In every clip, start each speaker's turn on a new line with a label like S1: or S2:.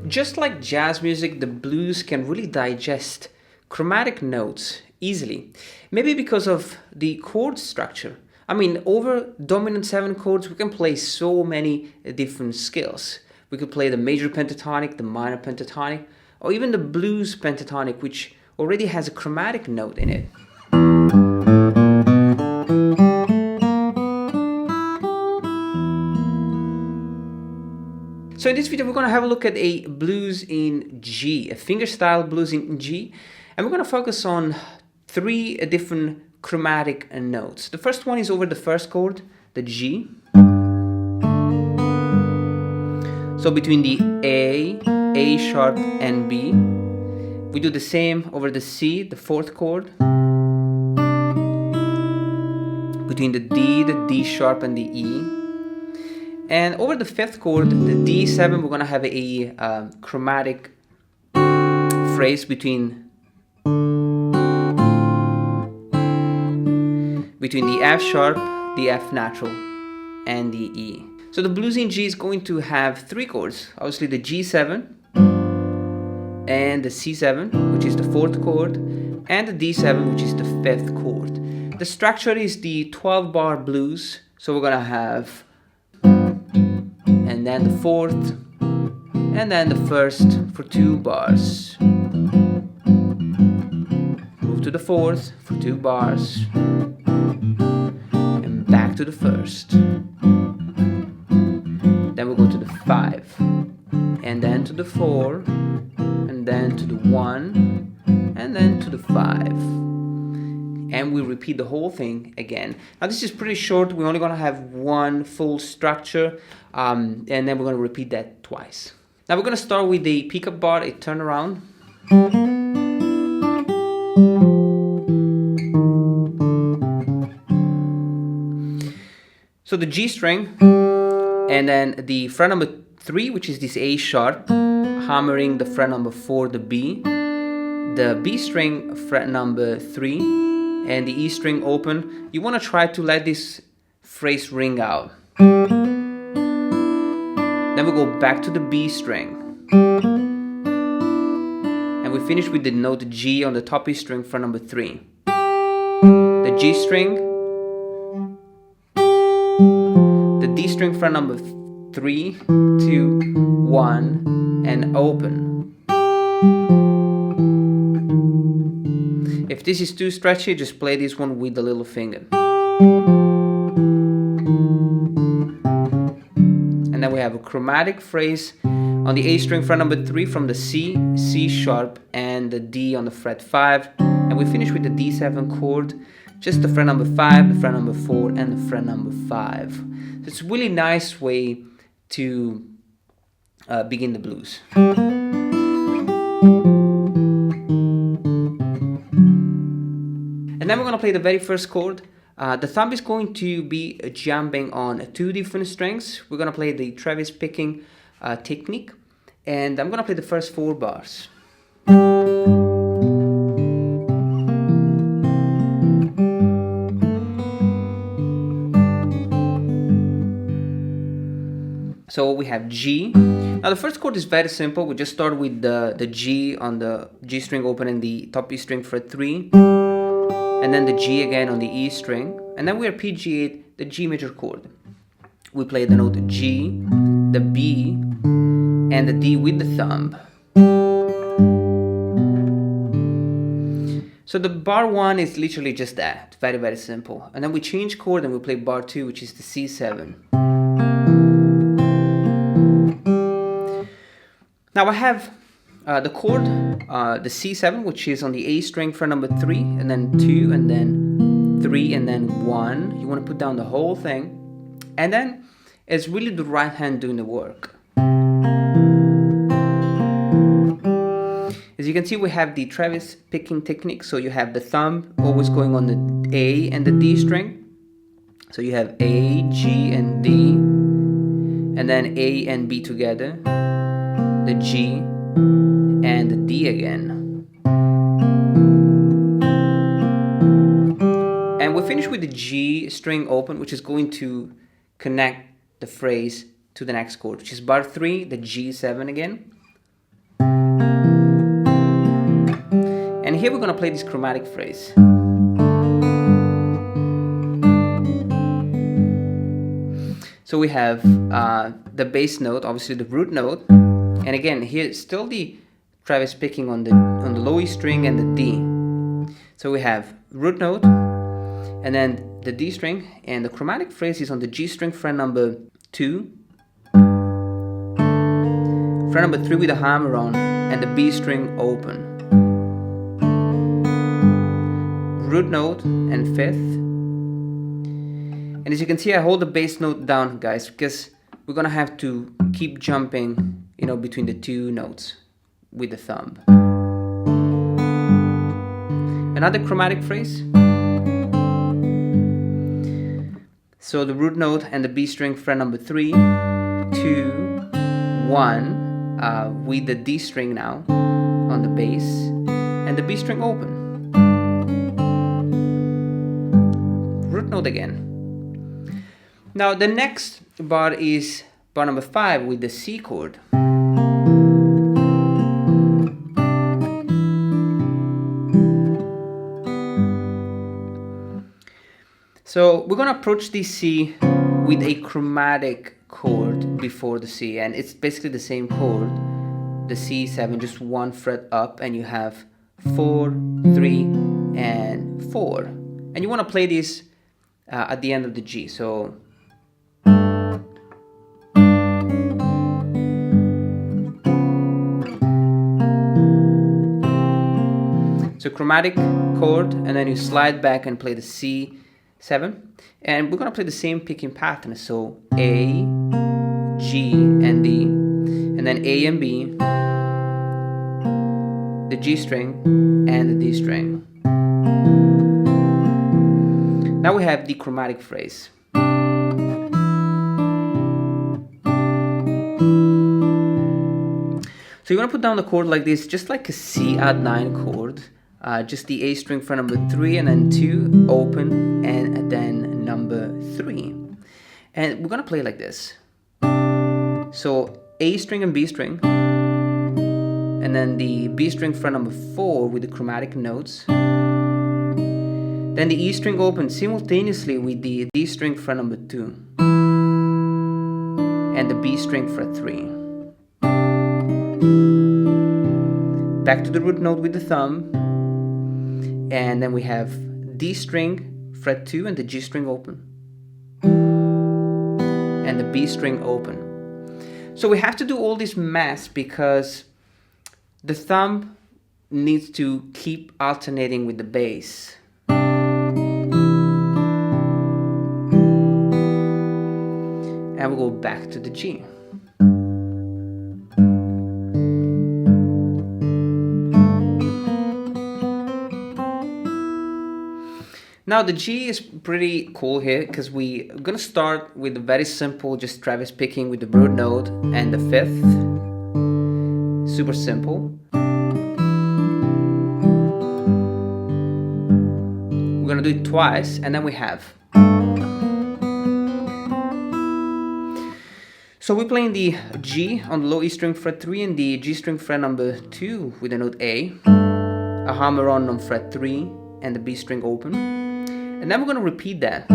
S1: Just like jazz music, the blues can really digest chromatic notes easily. Maybe because of the chord structure. I mean, over dominant 7 chords, we can play so many different scales. We could play the major pentatonic, the minor pentatonic, or even the blues pentatonic, which already has a chromatic note in it. So in this video, we're going to have a look at a blues in G, a fingerstyle blues in G, and we're going to focus on 3 different chromatic notes. The first one is over the first chord, the G. So between the A sharp, and B. We do the same over the C, the 4th chord. Between the D sharp, and the E. And over the 5th chord, the D7, we're going to have a chromatic phrase between the F sharp, the F natural, and the E. So the blues in G is going to have 3 chords. Obviously the G7 and the C7, which is the 4th chord, and the D7, which is the 5th chord. The structure is the 12-bar blues. So we're going to have and then the 4th, and then the 1st for 2 bars. Move to the 4th for 2 bars, and back to the 1st. Then we'll go to the 5, and then to the 4, and then to the 1, and then to the 5. And we repeat the whole thing again. Now this is pretty short. We're only going to have 1 full structure, and then we're going to repeat that twice. Now we're going to start with the pickup bar, a turnaround. So the G string, and then the fret number 3, which is this A sharp, hammering the fret number 4, the B. The B string, fret number 3. And the E string open. You want to try to let this phrase ring out. Then we go back to the B string. And we finish with the note G on the top E string, fret number 3. The G string, the D string, fret number 3, 2, 1, and open. If this is too stretchy, just play this one with the little finger. And then we have a chromatic phrase on the A string, fret number 3 from the C, C sharp, and the D on the fret 5. And we finish with the D7 chord, just the fret number 5, the fret number 4, and the fret number 5. So it's a really nice way to begin the blues. And then we're going to play the very first chord. The thumb is going to be jumping on 2 different strings. We're going to play the Travis picking technique. And I'm going to play the first 4 bars. So we have G. Now the first chord is very simple. We just start with the G on the G string open and the top E string fret 3. And then the G again on the E string, and then we arpeggiate the G major chord. We play the note G, the B, and the D with the thumb. So the bar 1 is literally just that, very, very simple. And then we change chord and we play bar 2, which is the C7. Now I have the chord, the C7, which is on the A string fret number 3, and then 2, and then 3, and then 1. You want to put down the whole thing. And then it's really the right hand doing the work. As As you can see, we have the Travis picking technique. So you have the thumb always going on the A and the D string. So you have A, G, and D, and then A and B together, the G, and the D again. And we finish with the G string open, which is going to connect the phrase to the next chord, which is bar 3, the G7 again. And here we're going to play this chromatic phrase. So we have the bass note, obviously the root note, and again here still the Travis picking on the low E string and the D. So we have root note, and then the D string, and the chromatic phrase is on the G string fret number 2, fret number 3 with a hammer on, and the B string open. Root note and 5th. And as you can see, I hold the bass note down, guys, because we're gonna have to keep jumping, between the two notes with the thumb. Another chromatic phrase. So the root note and the B string fret number 3, 2, 1, with the D string now on the bass, and the B string open. Root note again. Now the next bar is bar number 5 with the C chord. So we're going to approach the C with a chromatic chord before the C, and it's basically the same chord, the C7, just one fret up, and you have 4, 3, and 4. And you want to play this at the end of the G. So chromatic chord, and then you slide back and play the C7, and we're gonna play the same picking pattern. So A, G, and D, and then A and B, the G string, and the D string. Now we have the chromatic phrase. So you want to put down the chord like this, just like a C add 9 chord. Just the A string fret number 3, and then 2, open, and then number 3. And we're going to play like this. So A string and B string, and then the B string fret number 4 with the chromatic notes. Then the E string open simultaneously with the D string fret number 2, and the B string fret 3. Back to the root note with the thumb, and then we have D string fret 2 and the G string open, and the B string open. So we have to do all this math because the thumb needs to keep alternating with the bass. And we'll go back to the G. Now the G is pretty cool here because we're gonna start with a very simple, just Travis picking with the root note and the 5th. Super simple. We're gonna do it twice, and then we have. So we're playing the G on the low E string fret 3 and the G string fret number 2 with the note A, a hammer on fret 3, and the B string open. And then we're going to repeat that,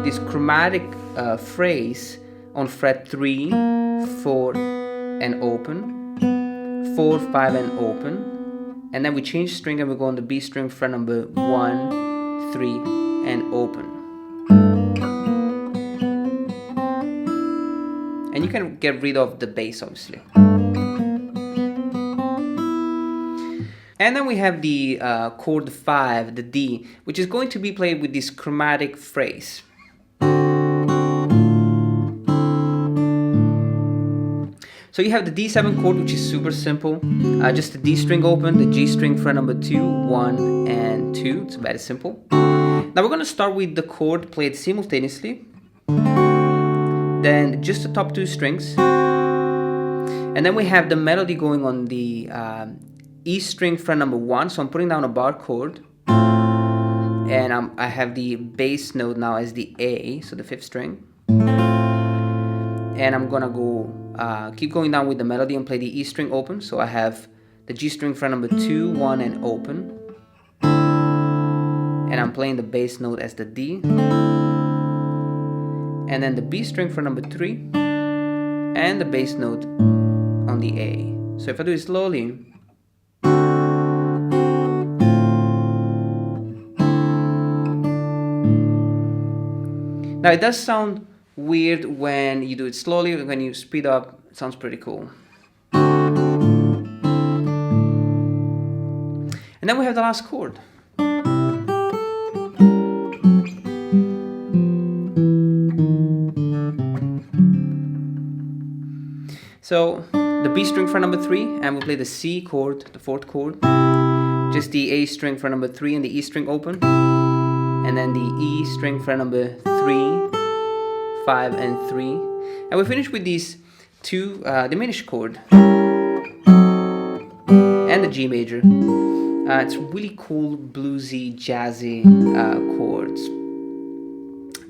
S1: this chromatic phrase on fret 3, 4, and open, 4, 5, and open. And then we change string and we go on the B string fret number 1, 3, and open. And you can get rid of the bass, obviously. And then we have the chord 5, the D, which is going to be played with this chromatic phrase. So So you have the D7 chord, which is super simple. Just the D string open, the G string fret number 2, 1 and 2. It's very simple. Now we're going to start with the chord played simultaneously. Then just the top 2 strings. And then we have the melody going on the E string fret number 1. So I'm putting down a bar chord. And I have the bass note now as the A, so the 5th string. And I'm gonna go keep going down with the melody and play the E string open. So I have the G string fret number 2, 1 and open. And I'm playing the bass note as the D. And then the B string fret number 3 and the bass note on the A. So if I do it slowly, now it does sound weird when you do it slowly. When you speed up, it sounds pretty cool. And then we have the last chord. So the B string fret number 3, and we'll play the C chord, the 4th chord. Just the A string fret number 3 and the E string open. And then the E string fret number 3, 5 and 3. And we finish with these 2 diminished chord. And the G major. It's really cool, bluesy, jazzy chords.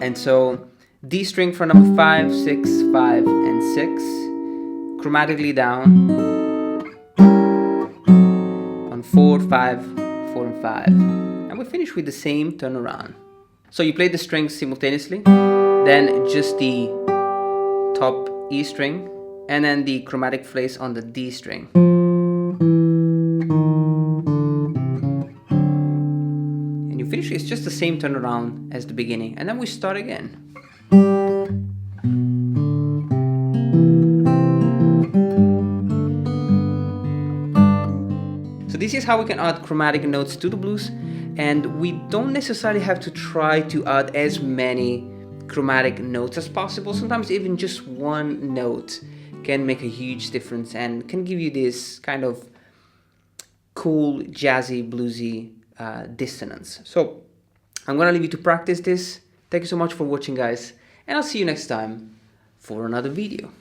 S1: And so D string fret number 5, 6, 5 and 6. Chromatically down on 4, 5, 4 and 5. And we finish with the same turnaround. So you play the strings simultaneously, then just the top E string, and then the chromatic phrase on the D string. And you finish, it's just the same turnaround as the beginning, and then we start again. This is how we can add chromatic notes to the blues, and we don't necessarily have to try to add as many chromatic notes as possible. Sometimes even just one note can make a huge difference and can give you this kind of cool, jazzy, bluesy dissonance. So I'm gonna leave you to practice this. Thank you so much for watching, guys, and I'll see you next time for another video.